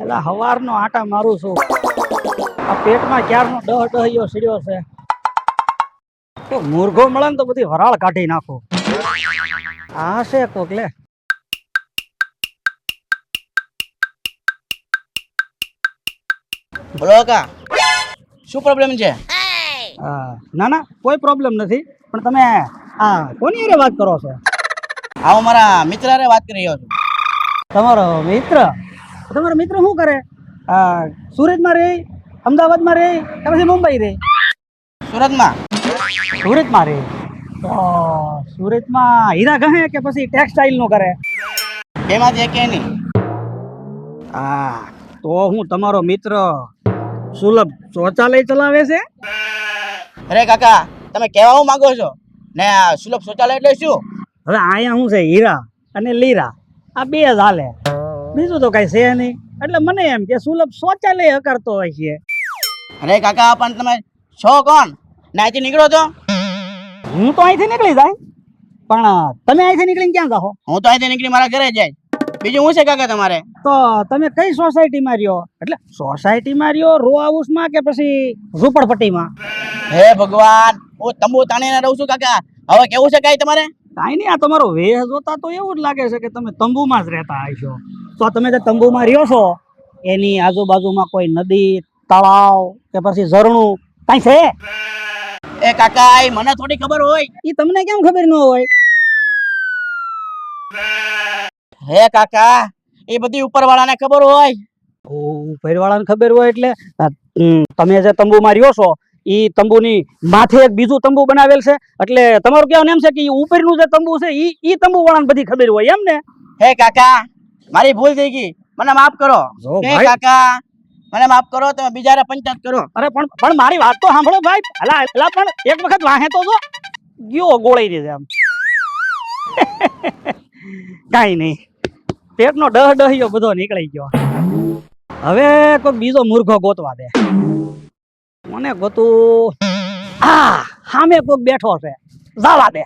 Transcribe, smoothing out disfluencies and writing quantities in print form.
એલા હવારનો આટા મારું છું, આ પેટમાં ક્યારનો ડહયો સીડ્યો છે. તો મુરઘો મળે ને તો બધી વરાળ કાઢી નાખો. આ છે કોક લે. બોલો કાકા, શું પ્રોબ્લેમ છે? ના ના કોઈ પ્રોબ્લેમ નથી, પણ તમે આ કોની હારે વાત કરો છો? હું મારા મિત્ર હારે વાત કરી રહ્યો છું. તમારો મિત્ર? તમારો મિત્ર શું કરે? સુરતમાં રહે, અમદાવાદમાં રહે કે પછી મુંબઈ રહે? સુરતમાં. સુરતમાં રહે તો સુરતમાં હીરા ગહે કે પછી ટેક્સટાઇલ નું કરે? બેમાંથી એકે નહીં. તો હું તમારો મિત્ર સુલભ શૌચાલય ચલાવે છે? અરે કાકા, તમે કહેવા હું માંગો છો ને? આ સુલભ શૌચાલય એટલે શું? હવે અહીંયા શું છે, હીરા અને લીરા આ બે જ હાલે, બીજું તો કઈ છે નહીં. એટલે મને એમ કે સુલભ શૌચાલય કરતો હોય છે. અરે કાકા, પણ તમે છો કોણ ને અહીંથી નીકળો છો? હું તો અહીંથી નીકળી જાય, પણ તમે અહીંથી નીકળીને ક્યાં જાઓ? હું તો અહીંથી નીકળી મારા ઘરે જાય. બીજું શું છે કાકા તમારે? તો તમે કઈ સોસાયટીમાં રહ્યો? એટલે સોસાયટીમાં રહ્યો, રો હાઉસમાં કે પછી ઝૂંપડપટ્ટીમાં? હે ભગવાન, હું તંબુ તાણીને રહું છું કાકા. હવે કેવું છે કાંઈ તમારે? કાંઈ નહીં, આ તમારો વેહ જોતા તો એવું જ લાગે છે કે તમે તંબુમાં જ રહેતા હશો. તો તમે જે તંબુમાં રહ્યો છો એની આજુબાજુમાં કોઈ નદી, તળાવ કે પછી ઝરણું કાંઈ છે? એ કાકા, એ મને થોડી ખબર હોય. એ તમને કેમ ખબર ન હોય? હે કાકા, એ બધી ઉપરવાળાને ખબર હોય. ઉપરવાળાને ખબર હોય એટલે તમે જે તંબુમાં રહ્યો છો ઈ તંબુની માથે એક બીજું તંબુ બનાવેલ છે, એટલે તમારું કહેવાનું એમ છે કે ઉપરનું જે તંબુ છે ઈ તંબુ વાળાને બધી ખબર હોય એમ ને? હે કાકા, મારી ભૂલ થઈ ગઈ, મને માફ કરો. હે કાકા, મને માફ કરો, તમે બીજાને પંચાયત કરો. અરે પણ મારી વાત તો સાંભળો ભાઈ. અલા પણ એક વખત વાહે તો જો ગયો ગોળાઈ દે આમ. કાઈ નહીં, પેટનો ડહયો બધો નીકળી ગયો. હવે કોઈ બીજો મૂર્ખો ગોતવા દે. મને ગોતું સામે કોક બેઠો છે, જવા દે.